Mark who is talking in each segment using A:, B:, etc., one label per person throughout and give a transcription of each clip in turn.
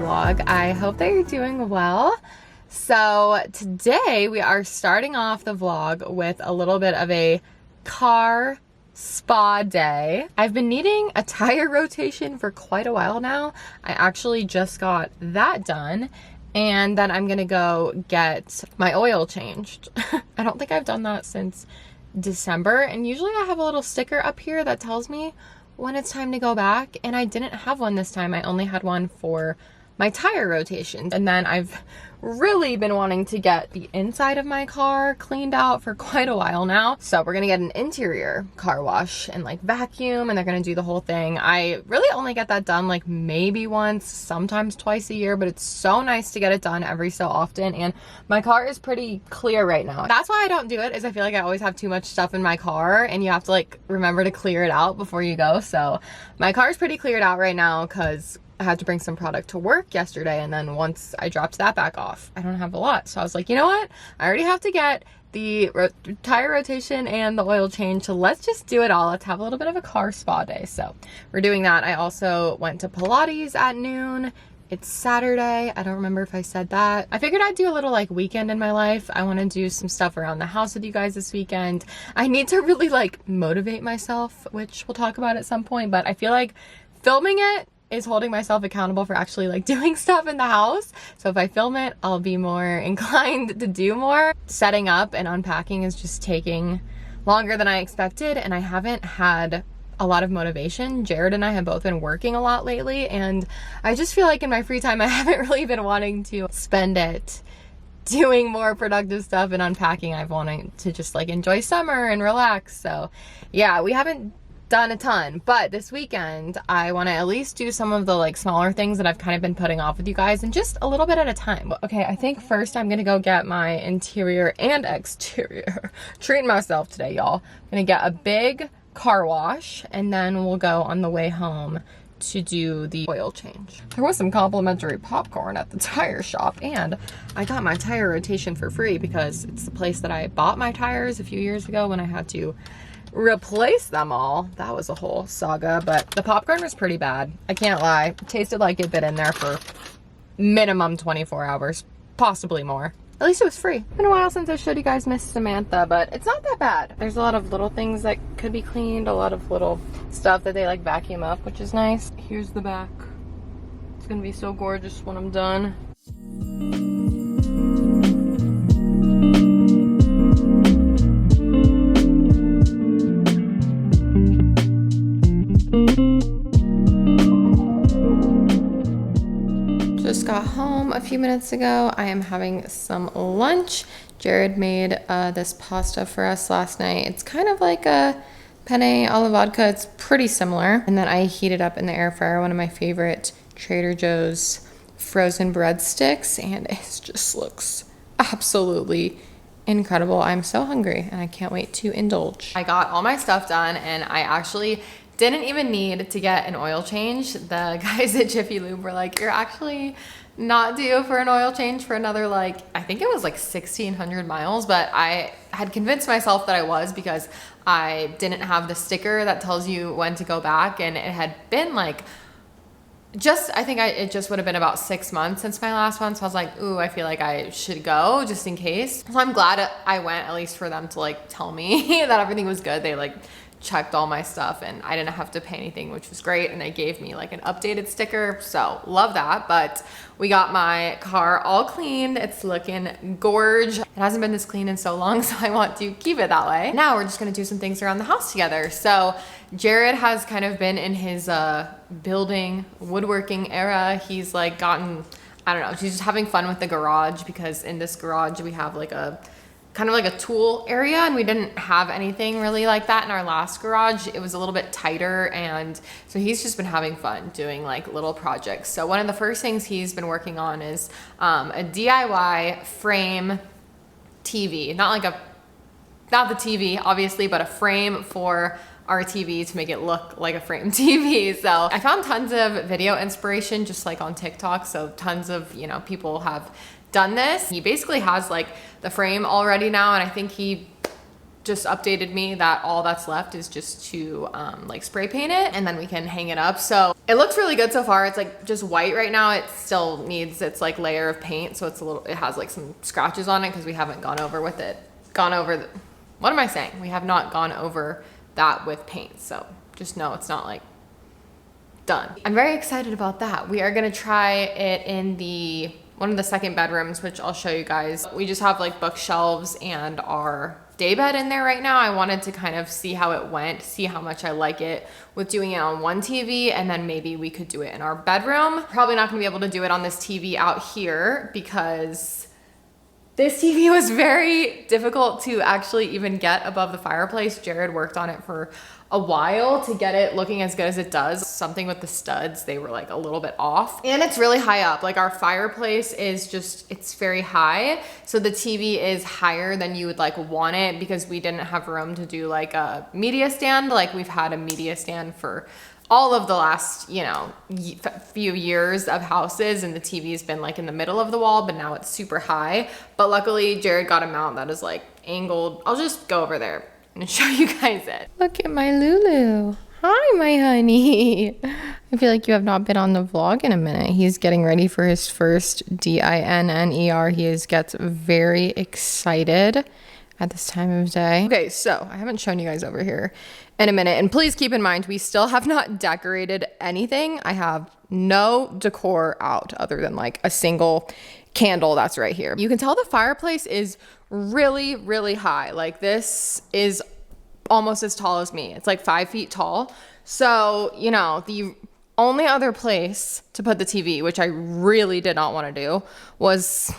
A: vlog. I hope that you're doing well. So today we are starting off the vlog with a little bit of a car spa day. I've been needing a tire rotation for quite a while now. I actually just got that done, and then I'm gonna go get my oil changed. I don't think I've done that since December, and usually I have a little sticker up here that tells me when it's time to go back, and I didn't have one this time. I only had one for my tire rotations. And then I've really been wanting to get the inside of my car cleaned out for quite a while now. So we're gonna get an interior car wash and like vacuum, and they're gonna do the whole thing. I really only get that done like maybe once, sometimes twice a year, but it's so nice to get it done every so often. And my car is pretty clear right now. That's why I don't do it, is I feel like I always have too much stuff in my car and you have to like remember to clear it out before you go. So my car is pretty cleared out right now because I had to bring some product to work yesterday, and then once I dropped that back off, I don't have a lot. So I was like, you know what? I already have to get the tire rotation and the oil change, so let's just do it all. Let's have a little bit of a car spa day. So we're doing that. I also went to Pilates at noon. It's Saturday. I don't remember if I said that. I figured I'd do a little like weekend in my life. I want to do some stuff around the house with you guys this weekend. I need to really like motivate myself, which we'll talk about at some point, but I feel like filming it is holding myself accountable for actually like doing stuff in the house. So if I film it, I'll be more inclined to do more. Setting up and unpacking is just taking longer than I expected, and I haven't had a lot of motivation. Jared and I have both been working a lot lately, and I just feel like in my free time I haven't really been wanting to spend it doing more productive stuff and unpacking. I've wanted to just like enjoy summer and relax. So yeah, we haven't done a ton, but this weekend I want to at least do some of the like smaller things that I've kind of been putting off with you guys, and just a little bit at a time. Okay, I think first I'm gonna go get my interior and exterior. Treating myself today, y'all. I'm gonna get a big car wash, and then we'll go on the way home to do the oil change. There was some complimentary popcorn at the tire shop, and I got my tire rotation for free because it's the place that I bought my tires a few years ago when I had to replace them all. That was a whole saga, but the popcorn was pretty bad. I can't lie. It tasted like it'd been in there for minimum 24 hours, possibly more. At least it was free. It's been a while since I showed you guys Miss Samantha, but it's not that bad. There's a lot of little things that could be cleaned, a lot of little stuff that they like vacuum up, which is nice. Here's the back. It's gonna be so gorgeous when I'm done. Just got home a few minutes ago. I am having some lunch. Jared made this pasta for us last night. It's kind of like a penne alla vodka. It's pretty similar. And then I heated up in the air fryer one of my favorite Trader Joe's frozen breadsticks, and it just looks absolutely incredible. I'm so hungry and I can't wait to indulge. I got all my stuff done, and I actually didn't even need to get an oil change. The guys at Jiffy Lube were like, you're actually not due for an oil change for another like, I think it was like 1,600 miles, but I had convinced myself that I was because I didn't have the sticker that tells you when to go back, and it had been like it just would have been about 6 months since my last one. So I was like, ooh, I feel like I should go just in case. So I'm glad I went, at least for them to like tell me that everything was good. They like checked all my stuff and I didn't have to pay anything, which was great. And they gave me like an updated sticker. So love that. But we got my car all cleaned. It's looking gorge. It hasn't been this clean in so long, so I want to keep it that way. Now we're just gonna do some things around the house together. So Jared has kind of been in his building woodworking era. He's like gotten, I don't know, he's just having fun with the garage, because in this garage we have like a kind of like a tool area, and we didn't have anything really like that in our last garage. It was a little bit tighter, and so he's just been having fun doing like little projects. So one of the first things he's been working on is a DIY frame TV. Not the TV obviously, but a frame for our TV to make it look like a frame TV. So I found tons of video inspiration just like on TikTok. So tons of, you know, people have done this. He basically has like the frame already now, and I think he just updated me that all that's left is just to like spray paint it, and then we can hang it up. So it looks really good so far. It's like just white right now. It still needs its like layer of paint, so it's a little, it has like some scratches on it because we haven't gone over with it. What am I saying? We have not gone over that with paint, so just know it's not like done. I'm very excited about that. We are gonna try it in one of the second bedrooms, which I'll show you guys. We just have like bookshelves and our day bed in there right now. I wanted to kind of see how it went, see how much I like it with doing it on one TV, and then maybe we could do it in our bedroom. Probably not gonna be able to do it on this TV out here because this TV was very difficult to actually even get above the fireplace. Jared worked on it for a while to get it looking as good as it does. Something with the studs, they were like a little bit off. And it's really high up. Like our fireplace is just, it's very high. So the TV is higher than you would like want it because we didn't have room to do like a media stand. Like we've had a media stand for all of the last, you know, few years of houses, and the TV's been like in the middle of the wall, but now it's super high. But luckily Jared got a mount that is like angled. I'll just go over there and show you guys it. Look at my Lulu. Hi, my honey. I feel like you have not been on the vlog in a minute. He's getting ready for his first DINNER. He gets very excited at this time of day. Okay, so I haven't shown you guys over here in a minute, and please keep in mind we still have not decorated anything. I have no decor out other than like a single candle that's right here. You can tell the fireplace is really, really high. Like this is almost as tall as me. It's like 5 feet tall. So, you know, the only other place to put the TV, which I really did not want to do, was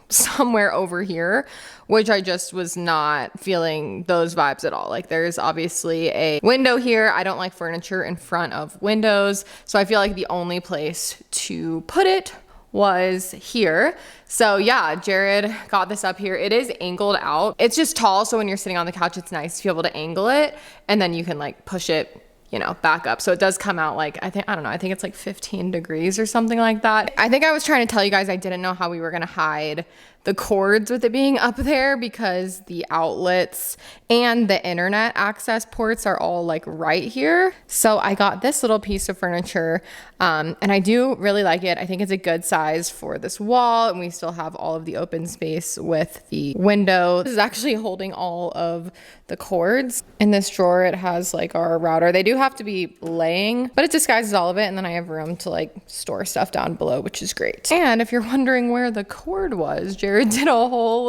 A: somewhere over here, which I just was not feeling those vibes at all. Like there's obviously a window here. I don't like furniture in front of windows. So I feel like the only place to put it was here. So yeah, Jared got this up here. It is angled out. It's just tall, so when you're sitting on the couch, it's nice to be able to angle it, and then you can like push it, you know, back up. So it does come out like, I don't know, I think it's like 15 degrees or something like that. I think I was trying to tell you guys I didn't know how we were gonna hide the cords with it being up there because the outlets and the internet access ports are all like right here. So I got this little piece of furniture, and I do really like it. I think it's a good size for this wall, and we still have all of the open space with the window. This is actually holding all of the cords. In this drawer, it has like our router. They do have to be laying, but it disguises all of it, and then I have room to like store stuff down below, which is great. And if you're wondering where the cord was, Jared did a whole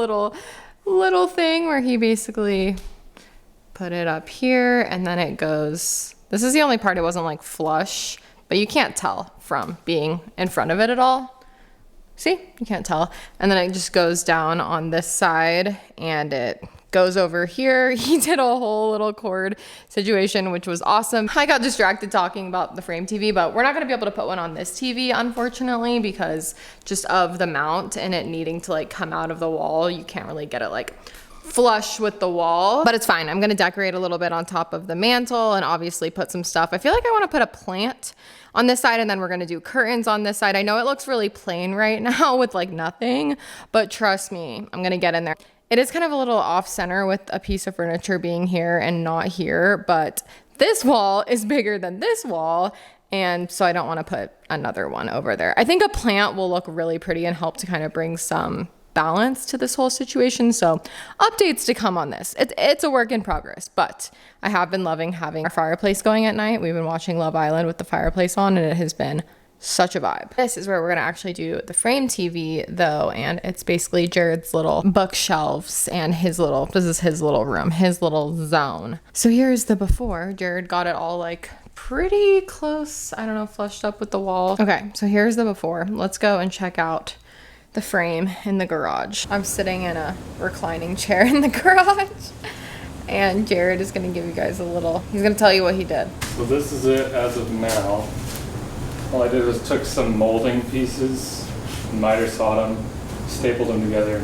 A: little thing where he basically put it up here, and then it goes, this is the only part it wasn't like flush, but you can't tell from being in front of it at all. See, you can't tell. And then it just goes down on this side and it goes over here. He did a whole little cord situation, which was awesome. I got distracted talking about the frame TV, but we're not gonna be able to put one on this TV, unfortunately, because just of the mount and it needing to like come out of the wall. You can't really get it like flush with the wall, but it's fine. I'm gonna decorate a little bit on top of the mantle and obviously put some stuff. I feel like I wanna put a plant on this side, and then we're gonna do curtains on this side. I know it looks really plain right now with like nothing, but trust me, I'm gonna get in there. It is kind of a little off center with a piece of furniture being here and not here, but this wall is bigger than this wall, and so I don't want to put another one over there. I think a plant will look really pretty and help to kind of bring some balance to this whole situation. So updates to come on this. It's a work in progress, but I have been loving having our fireplace going at night. We've been watching Love Island with the fireplace on, and it has been such a vibe. This is where we're gonna actually do the frame TV though, and it's basically Jared's little bookshelves and his little, this is his little room, his little zone. So here's the before. Jared got it all like pretty close, I don't know, flushed up with the wall. Okay, so here's the before. Let's go and check out the frame in the garage. I'm sitting in a reclining chair in the garage, and Jared is gonna give you guys a little, he's gonna tell you what he did.
B: So this is it as of now. All I did was took some molding pieces, miter sawed them, stapled them together.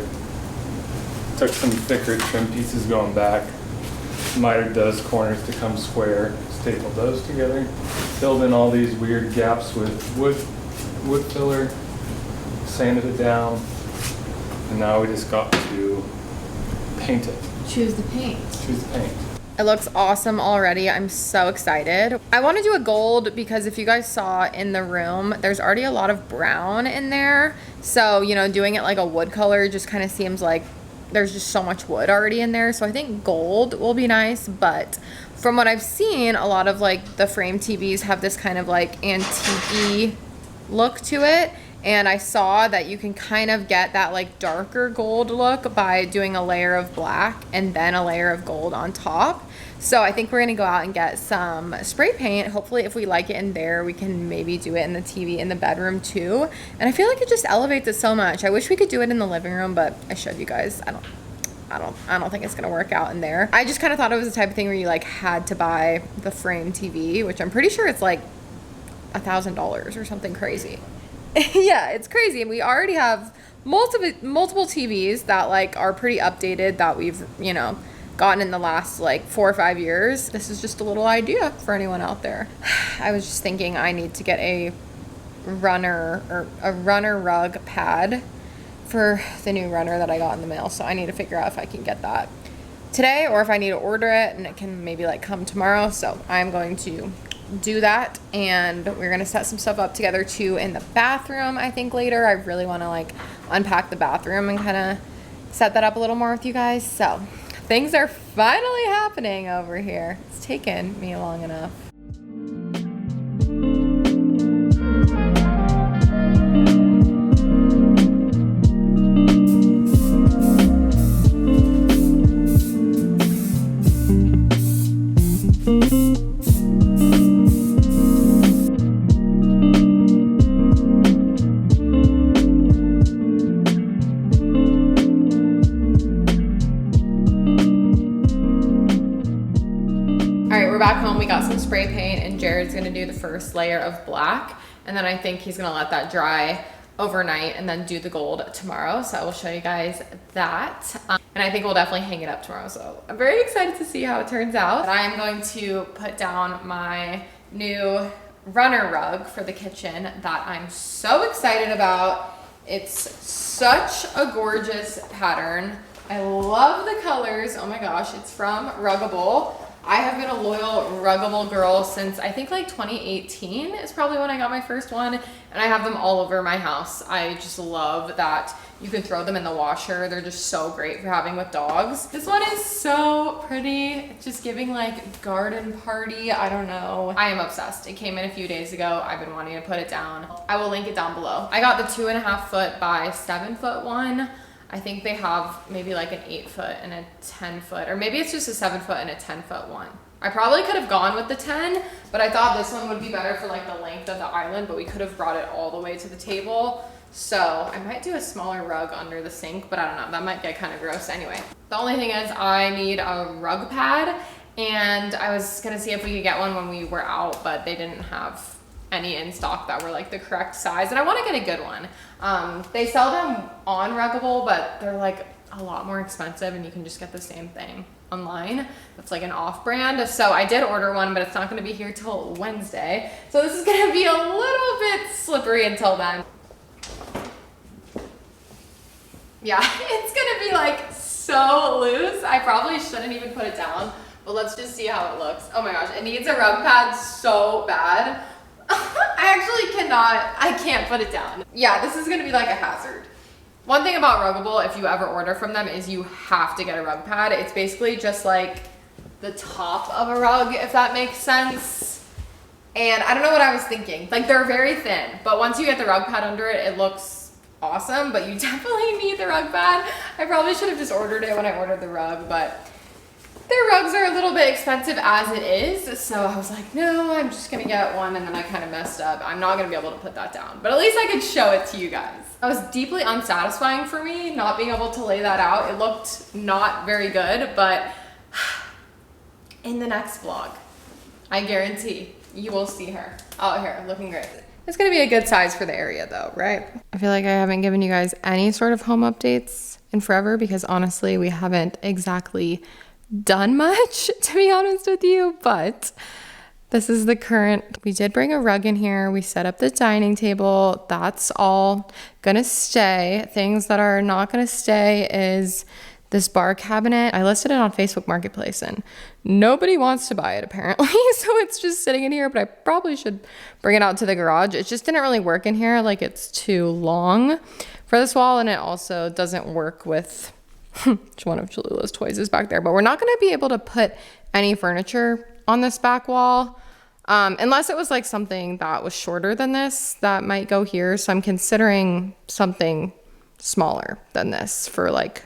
B: Took some thicker trim pieces going back, mitered those corners to come square, stapled those together, filled in all these weird gaps with wood filler, sanded it down, and now we just got to paint it.
A: choose the paint.
B: Choose the paint.
A: It looks awesome already. I'm so excited. I want to do a gold because if you guys saw in the room, there's already a lot of brown in there. So, you know, doing it like a wood color just kind of seems like there's just so much wood already in there. So I think gold will be nice. But from what I've seen, a lot of like the frame TVs have this kind of like antique-y look to it. And I saw that you can kind of get that like darker gold look by doing a layer of black and then a layer of gold on top. So I think we're gonna go out and get some spray paint. Hopefully if we like it in there, we can maybe do it in the TV in the bedroom too. And I feel like it just elevates it so much. I wish we could do it in the living room, but I showed you guys, I don't think it's gonna work out in there. I just kind of thought it was the type of thing where you like had to buy the frame TV, which I'm pretty sure it's like $1,000 or something crazy. Yeah, it's crazy. And we already have multiple TVs that like are pretty updated that we've, you know, gotten in the last like 4 or 5 years. This is just a little idea for anyone out there. I was just thinking I need to get a runner rug pad for the new runner that I got in the mail. So I need to figure out if I can get that today or if I need to order it and it can maybe like come tomorrow. So I'm going to do that, and we're gonna set some stuff up together too in the bathroom. I think later I really want to like unpack the bathroom and kind of set that up a little more with you guys. So things are finally happening over here. It's taken me long enough. Back home, we got some spray paint and Jared's gonna do the first layer of black, and then I think he's gonna let that dry overnight and then do the gold tomorrow. So I will show you guys that, and I think we'll definitely hang it up tomorrow. So I'm very excited to see how it turns out. I am going to put down my new runner rug for the kitchen that I'm so excited about. It's such a gorgeous pattern. I love the colors. Oh my gosh, it's from Ruggable. I have been a loyal Ruggable girl since I think like 2018 is probably when I got my first one, and I have them all over my house. I just love that you can throw them in the washer. They're just so great for having with dogs. This one is so pretty. It's just giving like garden party. I don't know. I am obsessed. It came in a few days ago. I've been wanting to put it down. I will link it down below. I got the 2.5 foot by 7 foot one. I think they have maybe like an 8 foot and a 10 foot, or maybe it's just a 7 foot and a 10 foot one. I probably could have gone with the 10, but I thought this one would be better for like the length of the island, but we could have brought it all the way to the table. So I might do a smaller rug under the sink, but I don't know, that might get kind of gross anyway. The only thing is I need a rug pad, and I was gonna see if we could get one when we were out, but they didn't have any in stock that were like the correct size, and I want to get a good one. They sell them on Ruggable, but they're like a lot more expensive, and you can just get the same thing online. That's like an off-brand. So I did order one, but it's not going to be here till Wednesday. So this is going to be a little bit slippery until then. Yeah, it's going to be like so loose. I probably shouldn't even put it down, but let's just see how it looks. Oh my gosh, it needs a rug pad so bad. I can't put it down. Yeah, this is gonna be like a hazard. One thing about Ruggable, if you ever order from them, is you have to get a rug pad. It's basically just like the top of a rug, if that makes sense. And I don't know what I was thinking. Like, they're very thin, but once you get the rug pad under it, it looks awesome, but you definitely need the rug pad. I probably should have just ordered it when I ordered the rug, but their rugs are a little bit expensive as it is, so I was like, no, I'm just gonna get one, and then I kind of messed up. I'm not gonna be able to put that down, but at least I could show it to you guys. It was deeply unsatisfying for me not being able to lay that out. It looked not very good, but in the next vlog, I guarantee you will see her out here looking great. It's gonna be a good size for the area though, right? I feel like I haven't given you guys any sort of home updates in forever, because honestly, we haven't exactly done much, to be honest with you, but this is the current. We did bring a rug in here. We set up the dining table. That's all gonna stay. Things that are not gonna stay is this bar cabinet. I listed it on Facebook Marketplace and nobody wants to buy it apparently. So it's just sitting in here, but I probably should bring it out to the garage. It just didn't really work in here. Like it's too long for this wall, and it also doesn't work with one of Cholula's toys is back there. But we're not going to be able to put any furniture on this back wall. Unless it was like something that was shorter than this that might go here. So I'm considering something smaller than this for like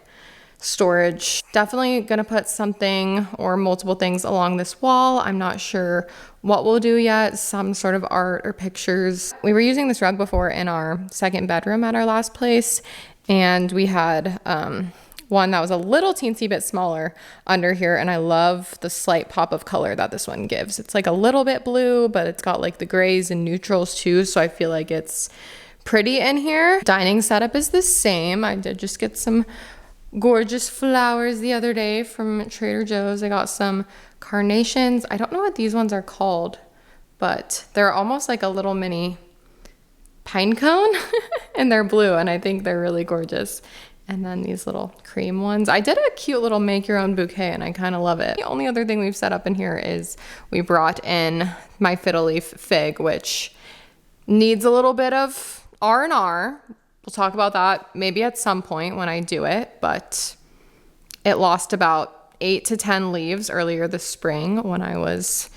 A: storage. Definitely gonna put something or multiple things along this wall. I'm not sure what we'll do yet. Some sort of art or pictures. We were using this rug before in our second bedroom at our last place, and we had one that was a little teensy bit smaller under here, and I love the slight pop of color that this one gives. It's like a little bit blue, but it's got like the grays and neutrals too, so I feel like it's pretty in here. Dining setup is the same. I did just get some gorgeous flowers the other day from Trader Joe's. I got some carnations. I don't know what these ones are called, but they're almost like a little mini pine cone and they're blue, and I think they're really gorgeous. And then these little cream ones. I did a cute little make your own bouquet and I kind of love it. The only other thing we've set up in here is we brought in my fiddle leaf fig, which needs a little bit of R&R. We'll talk about that maybe at some point when I do it, but it lost about 8 to 10 leaves earlier this spring when I was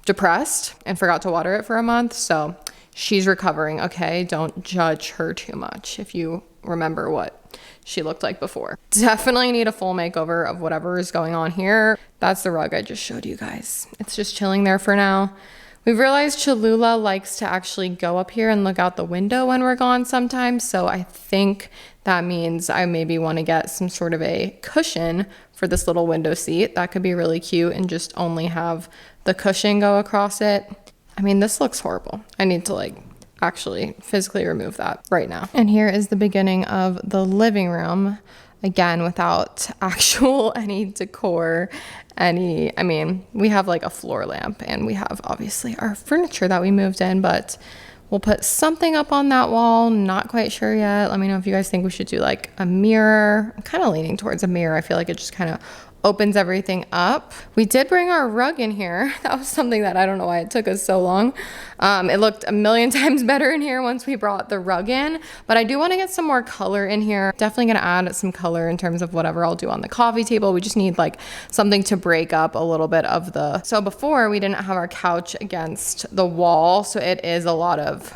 A: depressed and forgot to water it for a month. So she's recovering, okay? Don't judge her too much if you remember what she looked like before. Definitely need a full makeover of whatever is going on here. That's the rug I just showed you guys. It's just chilling there for now. We've realized Cholula likes to actually go up here and look out the window when we're gone sometimes. So I think that means I maybe want to get some sort of a cushion for this little window seat. That could be really cute and just only have the cushion go across it. I mean, this looks horrible. I need to like actually physically remove that right now. And here is the beginning of the living room, again without actual any decor, I mean, we have like a floor lamp and we have obviously our furniture that we moved in, but we'll put something up on that wall. Not quite sure yet. Let me know if you guys think we should do like a mirror. I'm kind of leaning towards a mirror. I feel like it just kind of opens everything up. We did bring our rug in here. That was something that I don't know why it took us so long. It looked a million times better in here once we brought the rug in, but I do want to get some more color in here. Definitely gonna add some color in terms of whatever I'll do on the coffee table. We just need like something to break up a little bit of the, so before we didn't have our couch against the wall, so it is a lot of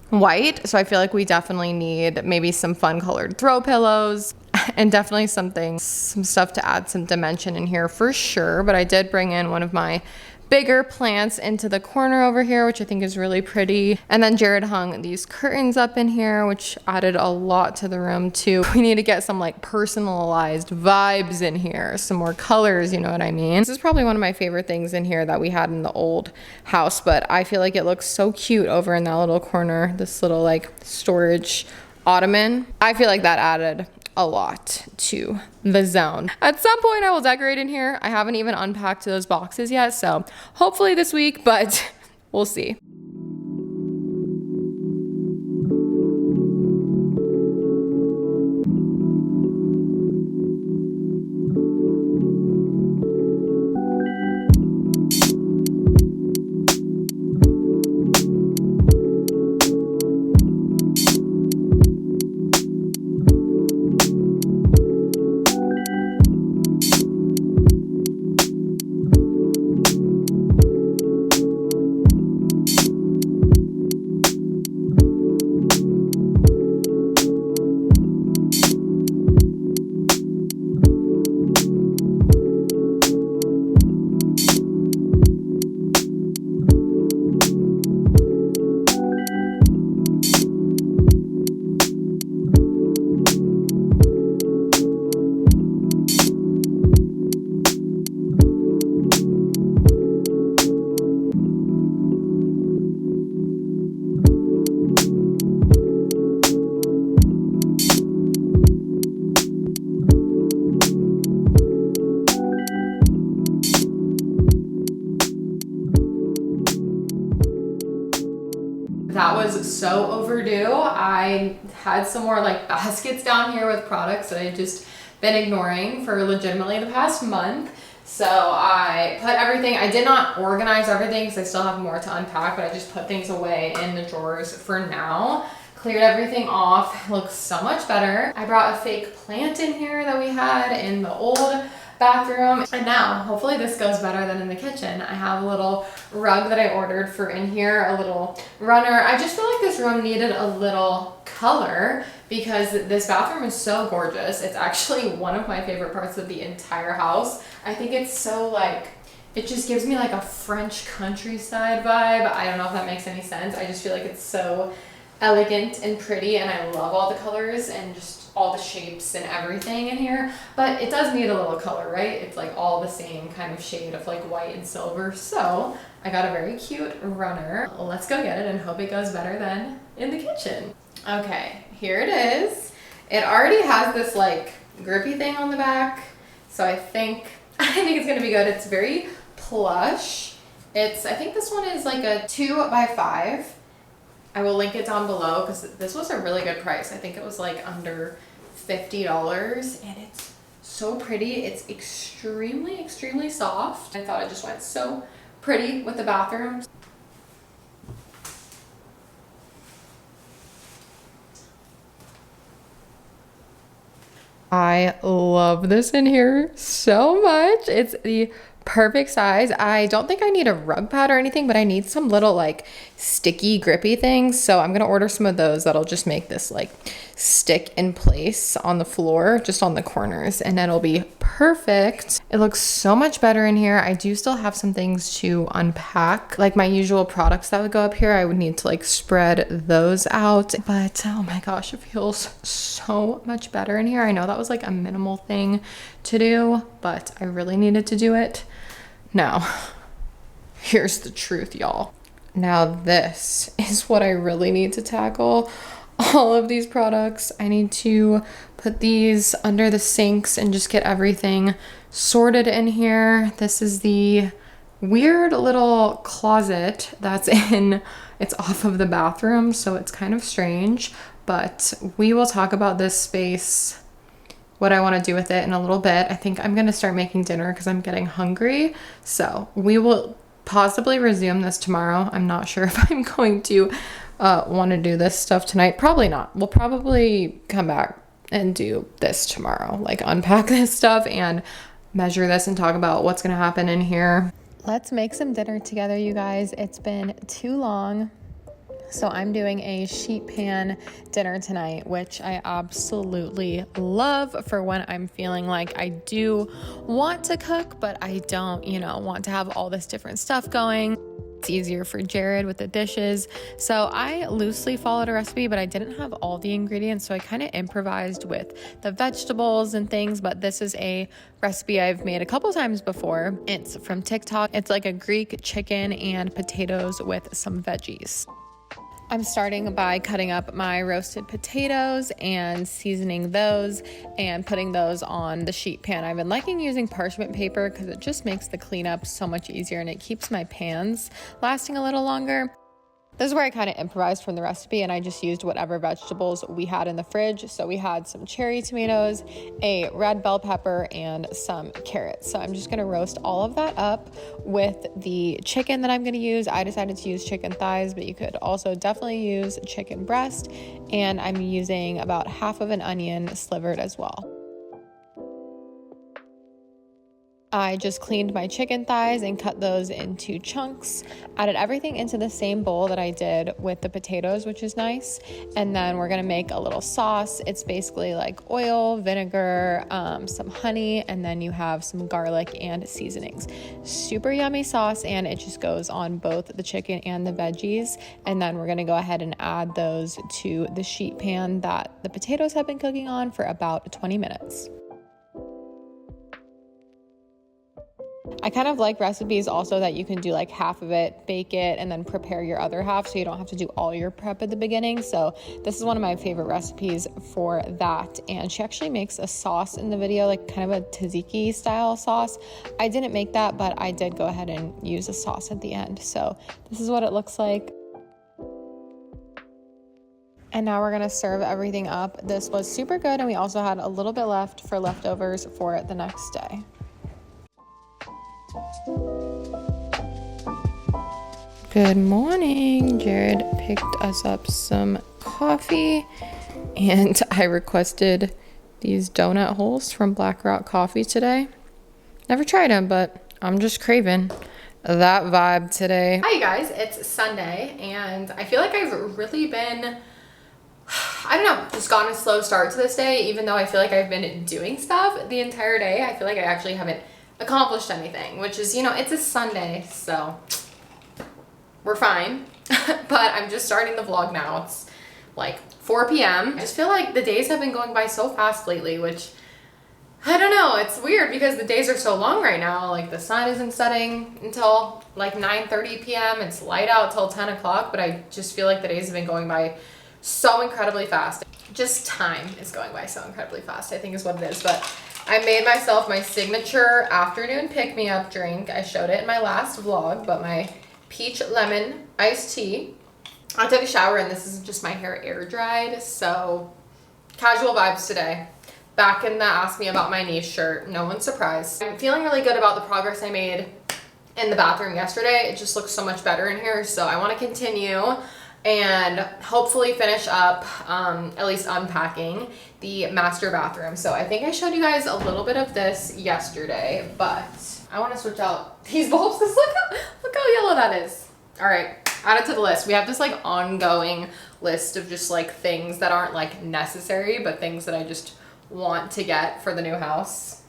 A: white. So I feel like we definitely need maybe some fun colored throw pillows and definitely some stuff to add some dimension in here for sure. But I did bring in one of my bigger plants into the corner over here, which I think is really pretty. And then Jared hung these curtains up in here, which added a lot to the room too. We need to get some like personalized vibes in here, some more colors, you know what I mean? This is probably one of my favorite things in here that we had in the old house, but I feel like it looks so cute over in that little corner, this little like storage ottoman. I feel like that added a lot to the zone. At some point I will decorate in here. I haven't even unpacked those boxes yet, so hopefully this week, but we'll see. That was so overdue. I had some more like baskets down here with products that I just been ignoring for legitimately the past month. So I put everything, I did not organize everything because I still have more to unpack, but I just put things away in the drawers for now. Cleared everything off, looks so much better. I brought a fake plant in here that we had in the old bathroom. And now, hopefully this goes better than in the kitchen. I have a little rug that I ordered for in here, a little runner. I just feel like this room needed a little color because this bathroom is so gorgeous. It's actually one of my favorite parts of the entire house. I think it's so like, it just gives me like a French countryside vibe. I don't know if that makes any sense. I just feel like it's so elegant and pretty, and I love all the colors and just all the shapes and everything in here, but it does need a little color, right? It's like all the same kind of shade of like white and silver. So I got a very cute runner. Let's go get it and hope it goes better than in the kitchen. Okay, here it is. It already has this like grippy thing on the back, so I think it's gonna be good. It's very plush. I think this one is like a 2x5. I will link it down below because this was a really good price. I think it was like under $50, and it's so pretty. It's extremely, extremely soft. I thought it just went so pretty with the bathroom. I love this in here so much. It's the perfect size. I don't think I need a rug pad or anything, but I need some little like sticky grippy things. So I'm gonna order some of those that'll just make this like stick in place on the floor, just on the corners, and it'll be perfect. It looks so much better in here. I do still have some things to unpack, like my usual products that would go up here. I would need to like spread those out, but oh my gosh, it feels so much better in here. I know that was like a minimal thing to do, but I really needed to do it. Now, here's the truth, y'all. Now this is what I really need to tackle. All of these products, I need to put these under the sinks and just get everything sorted in here. This is the weird little closet that's it's off of the bathroom, so it's kind of strange, but we will talk about this space, what I want to do with it in a little bit. I think I'm going to start making dinner because I'm getting hungry. So we will possibly resume this tomorrow. I'm not sure if I'm going to want to do this stuff tonight. Probably not. We'll probably come back and do this tomorrow, like unpack this stuff and measure this and talk about what's going to happen in here. Let's make some dinner together, you guys. It's been too long. So I'm doing a sheet pan dinner tonight, which I absolutely love for when I'm feeling like I do want to cook, but I don't, want to have all this different stuff going. It's easier for Jared with the dishes. So I loosely followed a recipe, but I didn't have all the ingredients. So I kind of improvised with the vegetables and things, but this is a recipe I've made a couple times before. It's from TikTok. It's like a Greek chicken and potatoes with some veggies. I'm starting by cutting up my roasted potatoes and seasoning those and putting those on the sheet pan. I've been liking using parchment paper because it just makes the cleanup so much easier and it keeps my pans lasting a little longer. This is where I kind of improvised from the recipe, and I just used whatever vegetables we had in the fridge. So we had some cherry tomatoes, a red bell pepper, and some carrots. So I'm just going to roast all of that up with the chicken that I'm going to use. I decided to use chicken thighs, but you could also definitely use chicken breast. And I'm using about half of an onion slivered as well. I just cleaned my chicken thighs and cut those into chunks, added everything into the same bowl that I did with the potatoes, which is nice. And then we're gonna make a little sauce. It's basically like oil, vinegar, some honey, and then you have some garlic and seasonings. Super yummy sauce, and it just goes on both the chicken and the veggies. And then we're gonna go ahead and add those to the sheet pan that the potatoes have been cooking on for about 20 minutes. I kind of like recipes also that you can do like half of it, bake it, and then prepare your other half so you don't have to do all your prep at the beginning. So this is one of my favorite recipes for that. And she actually makes a sauce in the video, like kind of a tzatziki style sauce. I didn't make that, but I did go ahead and use a sauce at the end. So this is what it looks like. And now we're gonna serve everything up. This was super good, and we also had a little bit left for leftovers for the next day. Good morning. Jared picked us up some coffee, and I requested these donut holes from Black Rock Coffee today. Never tried them, but I'm just craving that vibe today. Hi, you guys. It's Sunday, and I feel like I've really been, I don't know, just gotten a slow start to this day, even though I feel like I've been doing stuff the entire day. I feel like I actually haven't accomplished anything, which is, you know, it's a Sunday, so we're fine. But I'm just starting the vlog now. It's like 4 p.m. I just feel like the days have been going by so fast lately, which I don't know. It's weird because the days are so long right now. Like the sun isn't setting until like 9:30 p.m. It's light out till 10 o'clock, but I just feel like the days have been going by so incredibly fast. Just time is going by so incredibly fast, I think is what it is. But I made myself my signature afternoon pick-me-up drink. I showed it in my last vlog, but my peach lemon iced tea. I took a shower and this is just my hair air dried, so casual vibes today. Back in the ask me about my niece shirt, no one's surprised. I'm feeling really good about the progress I made in the bathroom yesterday. It just looks so much better in here, so I want to continue and hopefully finish up, at least unpacking the master bathroom. So I think I showed you guys a little bit of this yesterday, but I want to switch out these bulbs because look how yellow that is. All right, add it to the list. We have this like ongoing list of just like things that aren't like necessary, but things that I just want to get for the new house.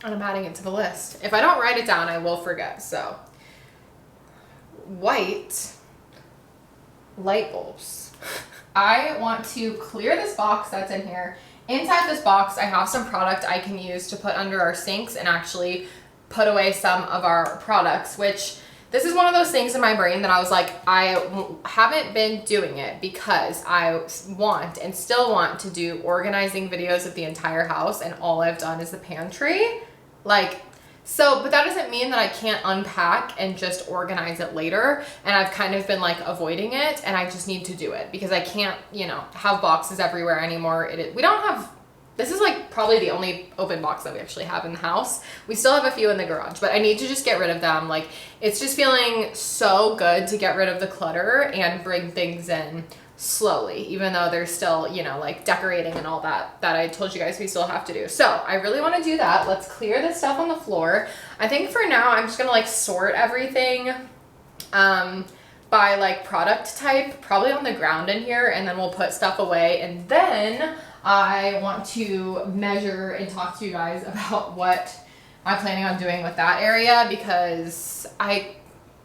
A: And I'm adding it to the list. If I don't write it down, I will forget. So white light bulbs. I want to clear this box that's in here. Inside this box, I have some product I can use to put under our sinks and actually put away some of our products, which this is one of those things in my brain that I was like, I haven't been doing it because I want and still want to do organizing videos of the entire house, and all I've done is the pantry. Like, so, but that doesn't mean that I can't unpack and just organize it later. And I've kind of been like avoiding it, and I just need to do it because I can't, you know, have boxes everywhere anymore. We don't have, this is like probably the only open box that we actually have in the house. We still have a few in the garage, but I need to just get rid of them. Like, it's just feeling so good to get rid of the clutter and bring things in slowly, even though there's still, you know, like decorating and all that I told you guys we still have to do. So I really want to do that. Let's clear this stuff on the floor. I think for now I'm just gonna like sort everything by like product type, probably on the ground in here, and then we'll put stuff away. And then I want to measure and talk to you guys about what I'm planning on doing with that area, because I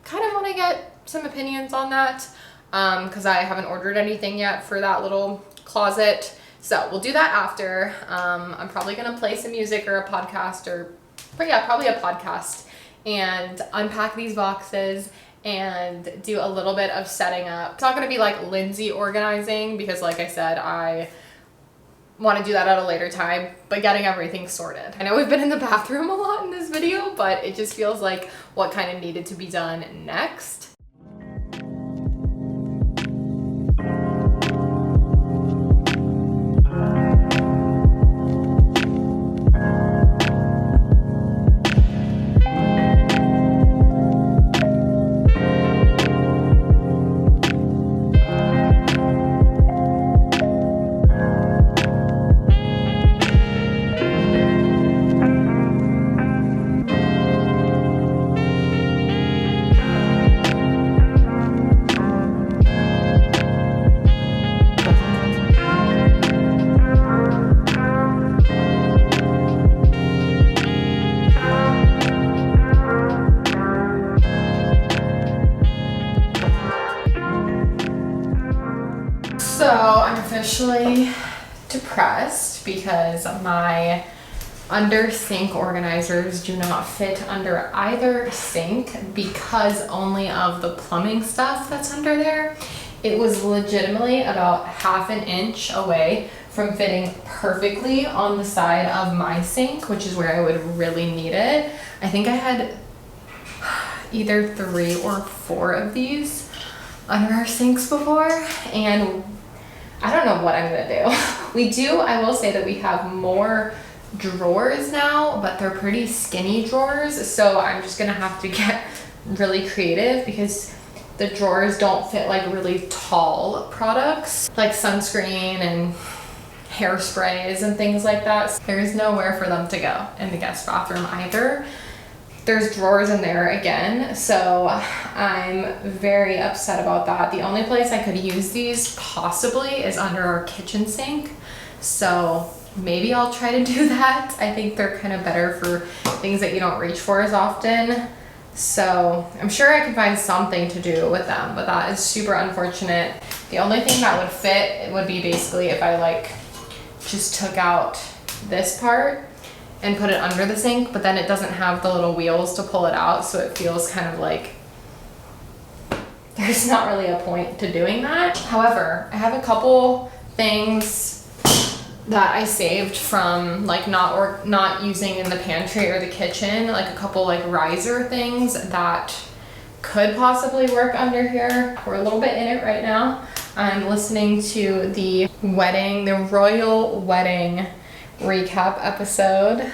A: kind of want to get some opinions on that. Because I haven't ordered anything yet for that little closet. So we'll do that after. I'm probably gonna play some music or a podcast, but yeah, probably a podcast, and unpack these boxes and do a little bit of setting up. It's not gonna be like Lindsey organizing because like I said, I want to do that at a later time, but getting everything sorted. I know we've been in the bathroom a lot in this video, but it just feels like what kind of needed to be done next. So I'm officially depressed because my under sink organizers do not fit under either sink because only of the plumbing stuff that's under there. It was legitimately about ½ an inch away from fitting perfectly on the side of my sink, which is where I would really need it. I think I had either 3 or 4 of these under our sinks before, and I don't know what I'm gonna do. I will say that we have more drawers now, but they're pretty skinny drawers. So I'm just gonna have to get really creative because the drawers don't fit like really tall products like sunscreen and hairsprays and things like that. There's nowhere for them to go in the guest bathroom either. There's drawers in there again, so I'm very upset about that. The only place I could use these possibly is under our kitchen sink. So maybe I'll try to do that. I think they're kind of better for things that you don't reach for as often. So I'm sure I can find something to do with them, but that is super unfortunate. The only thing that would fit would be basically if I like just took out this part and put it under the sink, but then it doesn't have the little wheels to pull it out, so it feels kind of like there's not really a point to doing that. However, I have a couple things that I saved from like not using in the pantry or the kitchen, like a couple like riser things that could possibly work under here. We're a little bit in it right now. I'm listening to the royal wedding recap episode.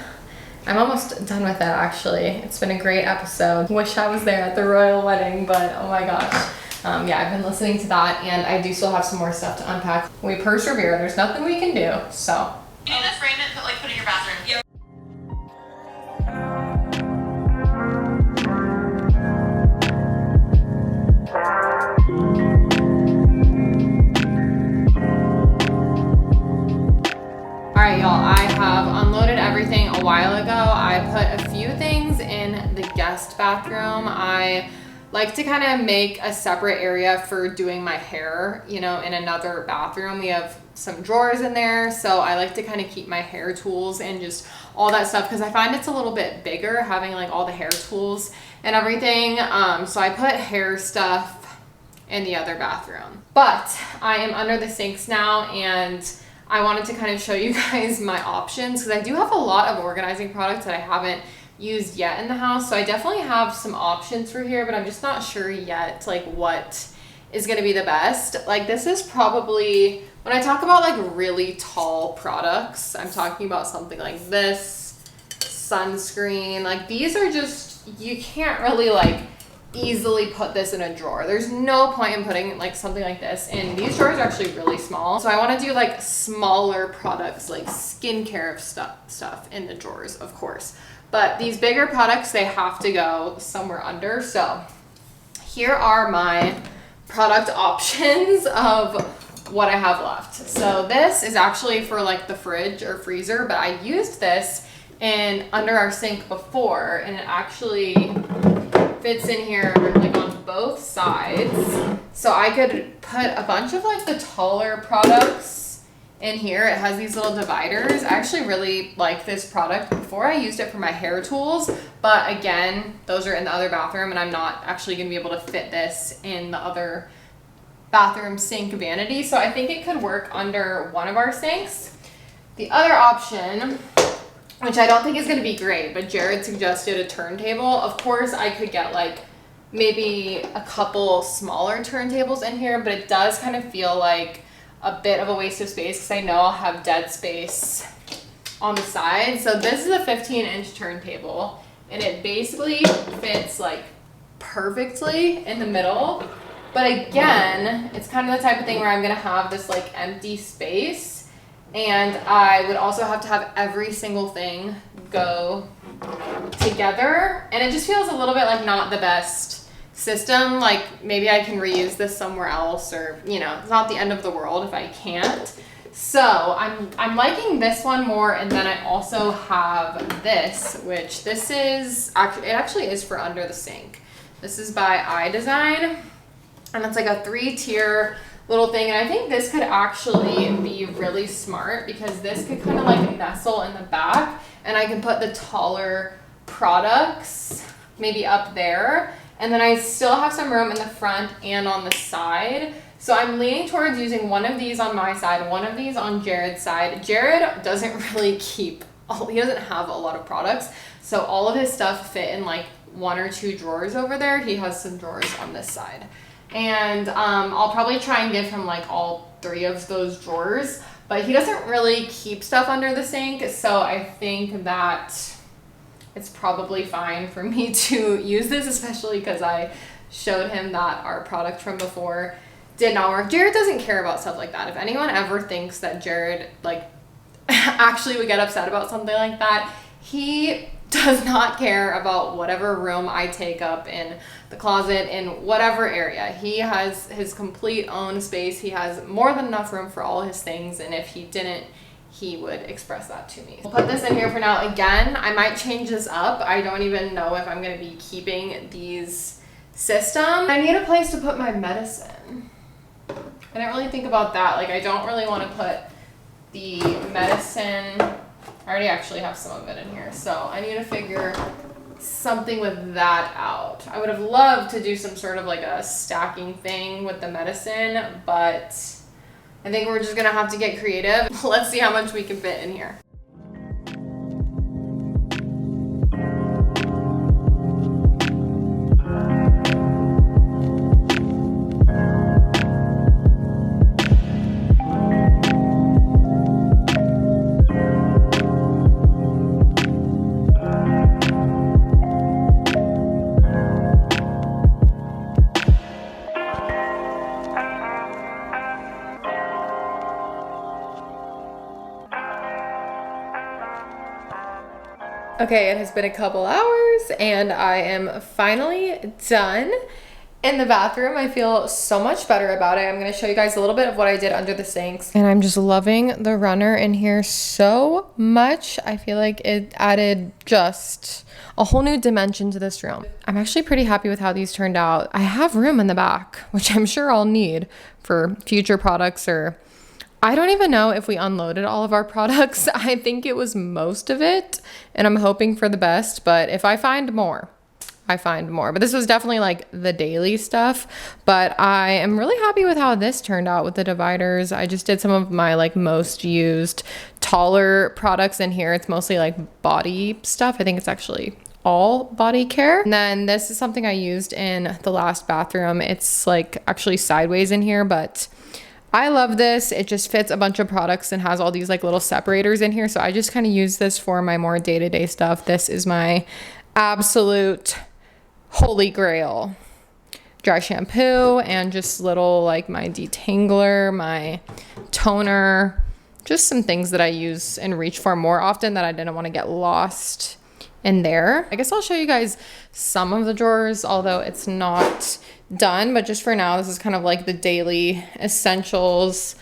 A: I'm almost done with it actually. It's been a great episode. Wish I was there at the royal wedding, but oh my gosh. Yeah, I've been listening to that and I do still have some more stuff to unpack. We persevere, there's nothing we can do, so.
C: You need to frame it, put it in your bathroom. Yep.
A: All right, y'all, I have unloaded everything a while ago. I put a few things in the guest bathroom. I like to kind of make a separate area for doing my hair, you know, in another bathroom. We have some drawers in there, so I like to kind of keep my hair tools and just all that stuff because I find it's a little bit bigger having like all the hair tools and everything. So I put hair stuff in the other bathroom. But I am under the sinks now and I wanted to kind of show you guys my options because I do have a lot of organizing products that I haven't used yet in the house. So I definitely have some options for here, but I'm just not sure yet like what is going to be the best. Like this is probably, when I talk about like really tall products, I'm talking about something like this, sunscreen. Like these are just, you can't really like easily put this in a drawer. There's no point in putting like something like this in. These drawers are actually really small. So I want to do like smaller products like skincare stuff in the drawers, of course. But these bigger products, they have to go somewhere under. So here are my product options of what I have left. So this is actually for like the fridge or freezer, but I used this in under our sink before and it actually fits in here like on both sides. So I could put a bunch of like the taller products in here. It has these little dividers. I actually really like this product. Before I used it for my hair tools, but again, those are in the other bathroom and I'm not actually gonna be able to fit this in the other bathroom sink vanity. So I think it could work under one of our sinks. The other option, which I don't think is gonna be great, but Jared suggested a turntable. Of course, I could get like maybe a couple smaller turntables in here, but it does kind of feel like a bit of a waste of space because I know I'll have dead space on the side. So this is a 15-inch turntable and it basically fits like perfectly in the middle. But again, it's kind of the type of thing where I'm gonna have this like empty space and I would also have to have every single thing go together. And it just feels a little bit like not the best system. Like maybe I can reuse this somewhere else or, you know, it's not the end of the world if I can't. So I'm liking this one more. And then I also have this, which this is, it actually is for under the sink. This is by iDesign and it's like a 3-tier little thing. And I think this could actually be really smart because this could kind of like nestle in the back and I can put the taller products maybe up there. And then I still have some room in the front and on the side. So I'm leaning towards using one of these on my side, one of these on Jared's side. Jared doesn't really he doesn't have a lot of products. So all of his stuff fit in like 1 or 2 drawers over there. He has some drawers on this side. And I'll probably try and give him like all 3 of those drawers, but he doesn't really keep stuff under the sink, so I think that it's probably fine for me to use this, especially because I showed him that our product from before did not work. Jared doesn't care about stuff like that. If anyone ever thinks that Jared like actually would get upset about something like that, he does not care about whatever room I take up in the closet, in whatever area. He has his complete own space. He has more than enough room for all his things, and if he didn't, he would express that to me. We'll put this in here for now. Again, I might change this up. I don't even know if I'm gonna be keeping these systems. I need a place to put my medicine. I didn't really think about that. Like, I don't really want to put the medicine. I already actually have some of it in here, so I need to figure something with that out. I would have loved to do some sort of like a stacking thing with the medicine, but I think we're just gonna have to get creative. Let's see how much we can fit in here. Okay, it has been a couple hours and I am finally done in the bathroom. I feel so much better about it. I'm gonna show you guys a little bit of what I did under the sinks. And I'm just loving the runner in here so much. I feel like it added just a whole new dimension to this room. I'm actually pretty happy with how these turned out. I have room in the back, which I'm sure I'll need for future products, or I don't even know if we unloaded all of our products. I think it was most of it, and I'm hoping for the best, but if I find more, I find more. But this was definitely like the daily stuff, but I am really happy with how this turned out with the dividers. I just did some of my like most used taller products in here. It's mostly like body stuff. I think it's actually all body care. And then this is something I used in the last bathroom. It's like actually sideways in here, but I love this. It just fits a bunch of products and has all these like little separators in here. So I just kind of use this for my more day-to-day stuff. This is my absolute holy grail. Dry shampoo and just little like my detangler, my toner, just some things that I use and reach for more often that I didn't want to get lost in there. I guess I'll show you guys some of the drawers, although it's not done, but just for now, this is kind of like the daily essentials.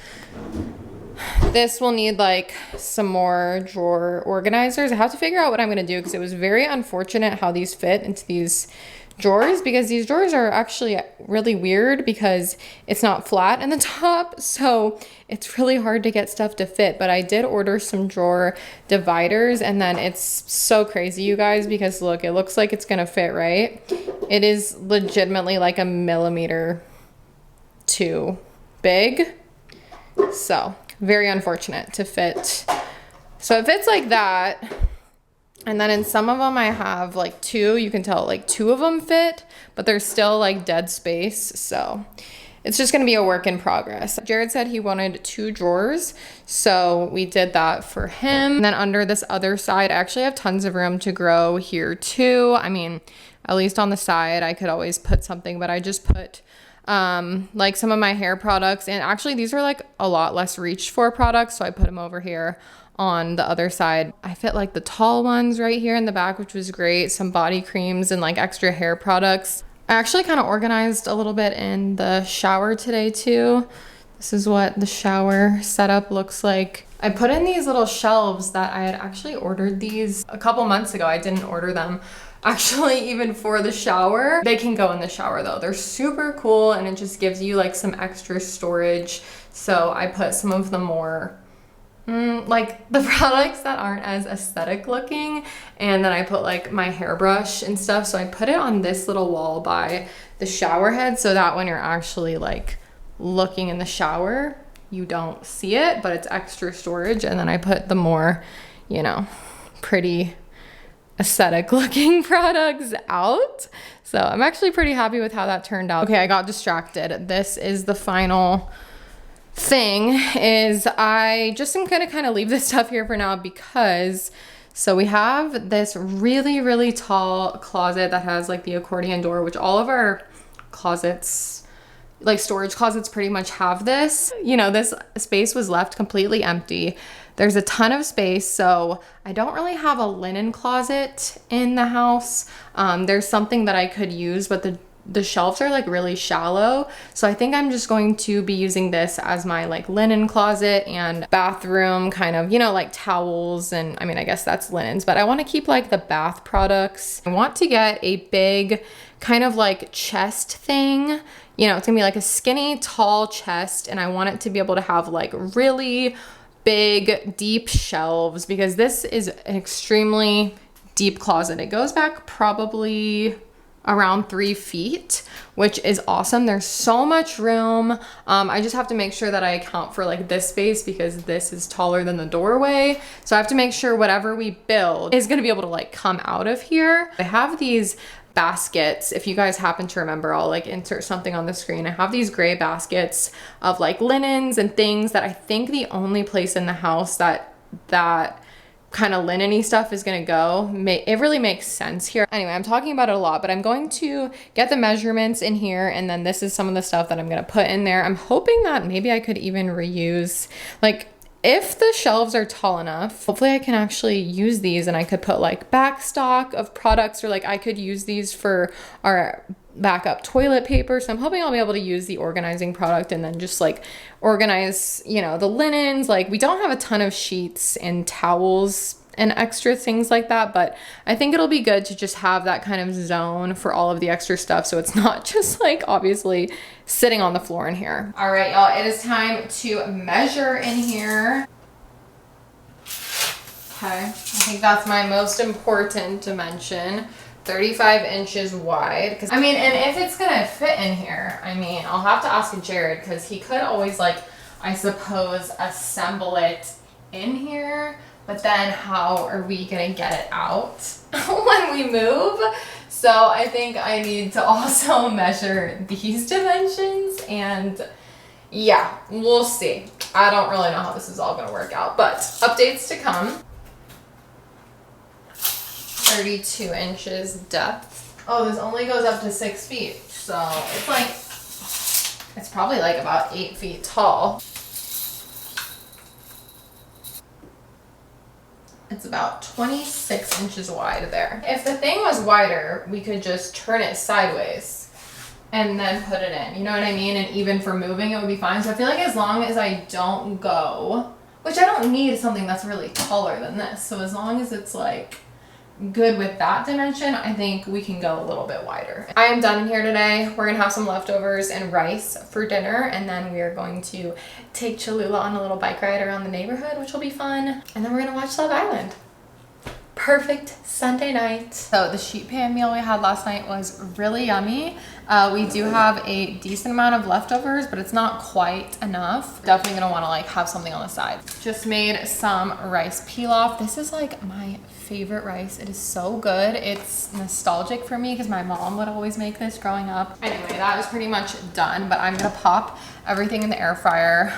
A: This will need like some more drawer organizers. I have to figure out what I'm going to do because it was very unfortunate how these fit into these drawers, because these drawers are actually really weird because it's not flat in the top, so it's really hard to get stuff to fit. But I did order some drawer dividers, and then it's so crazy, you guys, because look, it looks like it's gonna fit, right? It is legitimately like 1 millimeter too big, so very unfortunate to fit. So it fits like that. And then in some of them I have like 2, you can tell like 2 of them fit, but there's still like dead space. So it's just gonna be a work in progress. Jared said he wanted 2 drawers, so we did that for him. And then under this other side, I actually have tons of room to grow here too. I mean, at least on the side, I could always put something, but I just put like some of my hair products, and actually these are like a lot less reached for products, so I put them over here on the other side. I fit like the tall ones right here in the back, which was great. Some body creams and like extra hair products. I actually kind of organized a little bit in the shower today too. This is what the shower setup looks like. I put in these little shelves that I had actually ordered these a couple months ago. I didn't order them actually even for the shower. They can go in the shower though. They're super cool, and it just gives you like some extra storage. So I put some of the more like the products that aren't as aesthetic looking, and then I put like my hairbrush and stuff. So I put it on this little wall by the shower head, so that when you're actually like looking in the shower, you don't see it, but it's extra storage. And then I put the more, you know, pretty aesthetic looking products out. So I'm actually pretty happy with how that turned out. Okay, I got distracted. This is the final thing is I just am gonna kind of leave this stuff here for now because so we have this really, really tall closet that has like the accordion door, which all of our closets, like storage closets, pretty much have this. You know, this space was left completely empty. There's a ton of space, so I don't really have a linen closet in the house. There's something that I could use, but the shelves are like really shallow. So I think I'm just going to be using this as my like linen closet and bathroom kind of, you know, like towels. And I mean, I guess that's linens, but I want to keep like the bath products. I want to get a big kind of like chest thing. You know, it's gonna be like a skinny, tall chest. And I want it to be able to have like really big, deep shelves because this is an extremely deep closet. It goes back probably around 3 feet, which is awesome. There's so much room. I just have to make sure that I account for like this space because this is taller than the doorway. So I have to make sure whatever we build is gonna be able to like come out of here. I have these baskets. If you guys happen to remember, I'll like insert something on the screen. I have these gray baskets of like linens and things that I think the only place in the house that kind of linen-y stuff is gonna go. It really makes sense here. Anyway, I'm talking about it a lot, but I'm going to get the measurements in here, and then this is some of the stuff that I'm gonna put in there. I'm hoping that maybe I could even reuse, like, if the shelves are tall enough, hopefully I can actually use these and I could put like back stock of products, or like I could use these for our backup toilet paper. So I'm hoping I'll be able to use the organizing product and then just like organize, you know, the linens. Like we don't have a ton of sheets and towels and extra things like that, but I think it'll be good to just have that kind of zone for all of the extra stuff so it's not just like obviously sitting on the floor in here. All right, y'all, it is time to measure in here. Okay, I think that's my most important dimension. 35 inches wide. Because I mean, and if it's gonna fit in here, I mean, I'll have to ask Jared because he could always like, I suppose, assemble it in here, but then how are we gonna get it out when we move? So I think I need to also measure these dimensions, and yeah, we'll see. I don't really know how this is all gonna work out, but updates to come. 32 inches depth. Oh, this only goes up to 6 feet. So it's like, it's probably like about 8 feet tall. It's about 26 inches wide there. If the thing was wider, we could just turn it sideways and then put it in. You know what I mean? And even for moving, it would be fine. So I feel like as long as I don't go, which I don't need something that's really taller than this. So as long as it's like good with that dimension, I think we can go a little bit wider. I am done in here today. We're gonna have some leftovers and rice for dinner, and then we are going to take Cholula on a little bike ride around the neighborhood, which will be fun. And then we're gonna watch Love Island. Perfect Sunday night. So the sheet pan meal we had last night was really yummy. We do have a decent amount of leftovers, but it's not quite enough. Definitely gonna wanna like have something on the side. Just made some rice pilaf. This is like my favorite rice. It is so good. It's nostalgic for me because my mom would always make this growing up. Anyway, that is pretty much done, but I'm gonna pop everything in the air fryer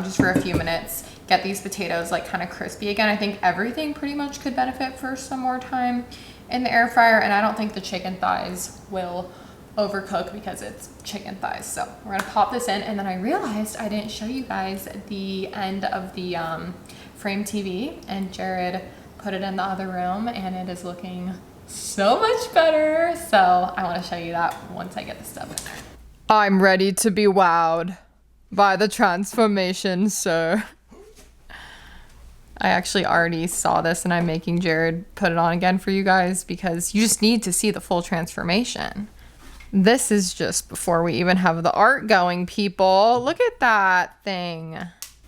A: just for a few minutes. Get these potatoes like kind of crispy again. I think everything pretty much could benefit for some more time in the air fryer, and I don't think the chicken thighs will overcook because it's chicken thighs. So we're gonna pop this in, and then I realized I didn't show you guys the end of the frame TV, and Jared put it in the other room and it is looking so much better. So I want to show you that once I get this stuff in there. I'm ready to be wowed by the transformation, sir. I actually already saw this and I'm making Jared put it on again for you guys because you just need to see the full transformation. This is just before we even have the art going, people. Look at that thing.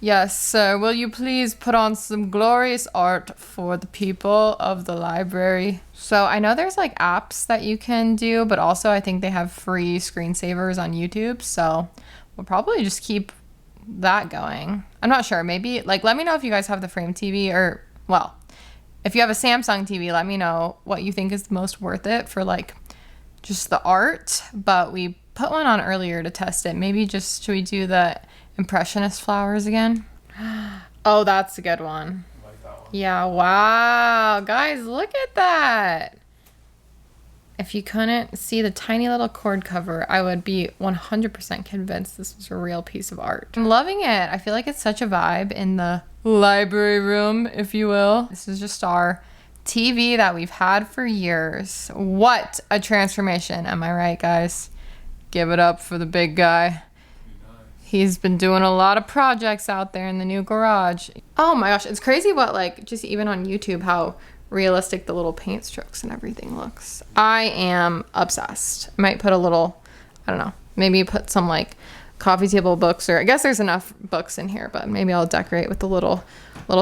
A: Yes, sir. Will you please put on some glorious art for the people of the library? So I know there's like apps that you can do, but also I think they have free screensavers on YouTube. So we'll probably just keep that going. I'm not sure. Maybe like let me know if you guys have the frame TV, or well, if you have a Samsung TV, let me know what you think is the most worth it for like just the art. But we put one on earlier to test it. Maybe just should we do the Impressionist flowers again. Oh, that's a good one.
B: I like that one.
A: Yeah, wow. Guys, look at that. If you couldn't see the tiny little cord cover, I would be 100% convinced this was a real piece of art. I'm loving it. I feel like it's such a vibe in the library room, if you will. This is just our TV that we've had for years. What a transformation. Am I right, guys? Give it up for the big guy. He's been doing a lot of projects out there in the new garage. Oh my gosh, it's crazy what, like, just even on YouTube, how realistic the little paint strokes and everything looks. I am obsessed. I might put a little, I don't know, maybe put some like coffee table books, or I guess there's enough books in here, but maybe I'll decorate with a little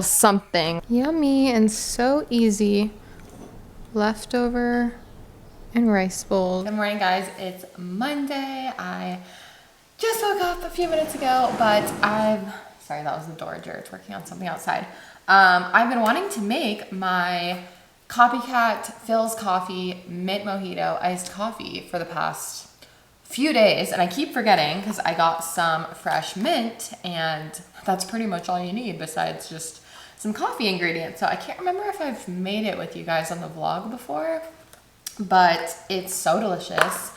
A: something. Yummy and so easy. Leftover and rice bowls. Good morning, guys. It's Monday. I just woke up a few minutes ago, but sorry, that was the door. Jared's working on something outside. I've been wanting to make my copycat Phil's Coffee mint mojito iced coffee for the past few days, and I keep forgetting because I got some fresh mint, and that's pretty much all you need besides just some coffee ingredients. So I can't remember if I've made it with you guys on the vlog before, but it's so delicious.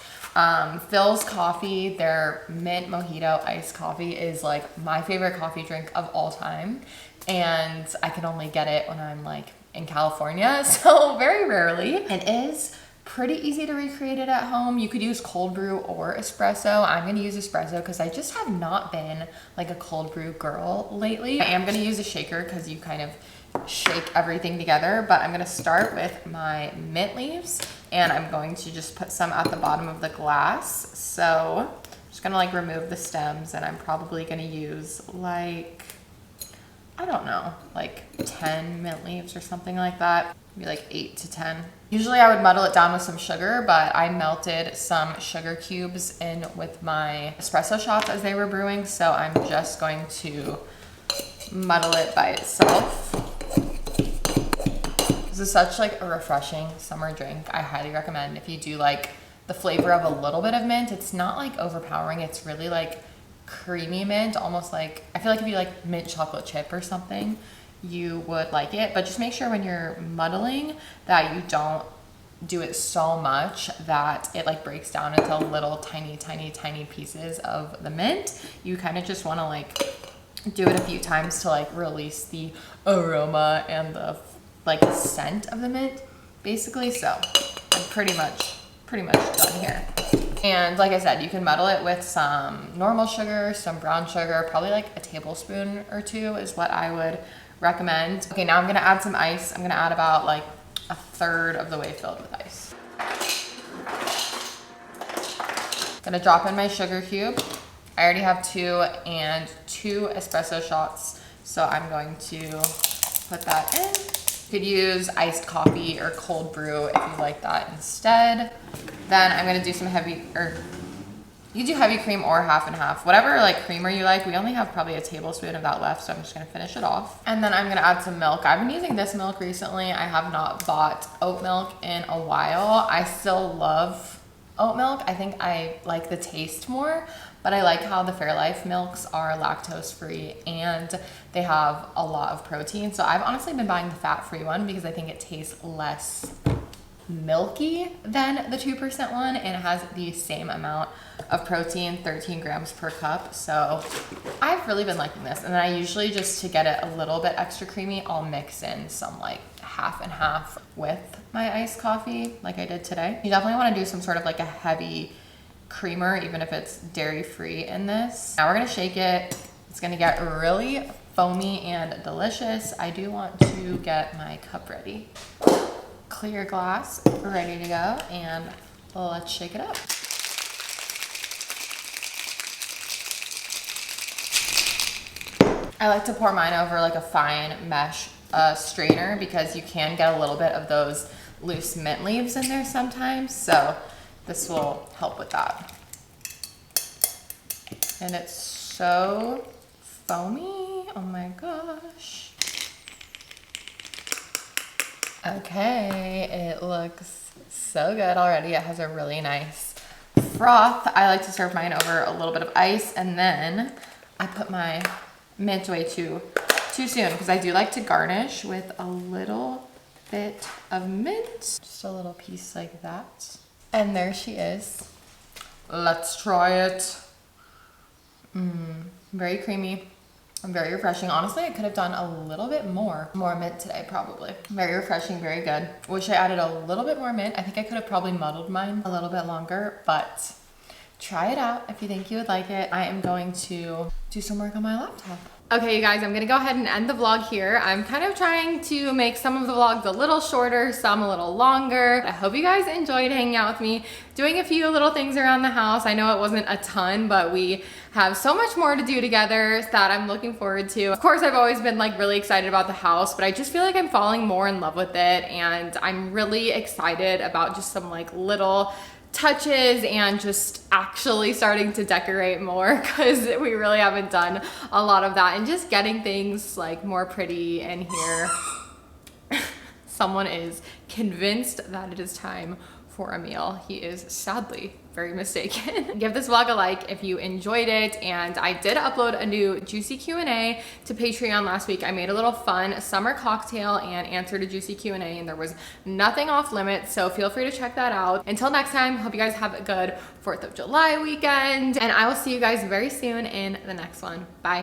A: Phil's Coffee, their mint mojito iced coffee is like my favorite coffee drink of all time. And I can only get it when I'm like in California, so very rarely. It is pretty easy to recreate it at home. You could use cold brew or espresso. I'm gonna use espresso because I just have not been like a cold brew girl lately. I am gonna use a shaker because you kind of shake everything together, but I'm gonna start with my mint leaves, and I'm going to just put some at the bottom of the glass. So I'm just gonna like remove the stems, and I'm probably gonna use like, I don't know, like 10 mint leaves or something like that. Maybe like 8 to 10. Usually I would muddle it down with some sugar, but I melted some sugar cubes in with my espresso shots as they were brewing, so I'm just going to muddle it by itself. This is such like a refreshing summer drink. I highly recommend if you do like the flavor of a little bit of mint. It's not like overpowering. It's really like creamy mint, almost like, I feel like if you like mint chocolate chip or something, you would like it. But just make sure when you're muddling that you don't do it so much that it like breaks down into little tiny pieces of the mint. You kind of just want to like do it a few times to like release the aroma and the like scent of the mint, basically. So I'm pretty much done here. And like I said, you can muddle it with some normal sugar, some brown sugar, probably like a tablespoon or two is what I would recommend. Okay, now I'm gonna add some ice. I'm gonna add about like a third of the way filled with ice. Gonna drop in my sugar cube. I already have 2 and 2 espresso shots, so I'm going to put that in. You could use iced coffee or cold brew if you like that instead. Then I'm gonna do some you do heavy cream or half and half, whatever like creamer you like. We only have probably a tablespoon of that left, so I'm just gonna finish it off. And then I'm gonna add some milk. I've been using this milk recently. I have not bought oat milk in a while. I still love oat milk. I think I like the taste more, but I like how the Fairlife milks are lactose free and they have a lot of protein. So I've honestly been buying the fat-free one because I think it tastes less milky than the 2% one, and it has the same amount of protein, 13 grams per cup. So I've really been liking this. And then I usually, just to get it a little bit extra creamy, I'll mix in some like half and half with my iced coffee like I did today. You definitely want to do some sort of like a heavy creamer, even if it's dairy free in this. Now we're gonna shake it. It's gonna get really foamy and delicious. I do want to get my cup ready. Clear glass, ready to go, and let's shake it up. I like to pour mine over like a fine mesh strainer because you can get a little bit of those loose mint leaves in there sometimes, so this will help with that. And it's so foamy, oh my gosh. Okay, it looks so good already. It has a really nice froth. I like to serve mine over a little bit of ice, and then I put my mint away too soon because I do like to garnish with a little bit of mint. Just a little piece like that. And there she is. Let's try it. Very creamy and very refreshing. Honestly, I could have done a little bit more mint today, probably. Very refreshing, very good. Wish I added a little bit more mint. I think I could have probably muddled mine a little bit longer, but try it out if you think you would like it. I am going to do some work on my laptop. Okay, you guys, I'm gonna go ahead and end the vlog here. I'm kind of trying to make some of the vlogs a little shorter, some a little longer. I hope you guys enjoyed hanging out with me, doing a few little things around the house. I know it wasn't a ton, but we have so much more to do together that I'm looking forward to. Of course, I've always been like really excited about the house, but I just feel like I'm falling more in love with it, and I'm really excited about just some like little touches and just actually starting to decorate more, because we really haven't done a lot of that, and just getting things like more pretty in here. Someone is convinced that it is time for a meal. He is sadly very mistaken. Give this vlog a like if you enjoyed it, and I did upload a new juicy Q&A to Patreon last week. I made a little fun summer cocktail and answered a juicy Q&A, and there was nothing off limits, so feel free to check that out. Until next time, hope you guys have a good 4th of July weekend, and I will see you guys very soon in the next one. Bye.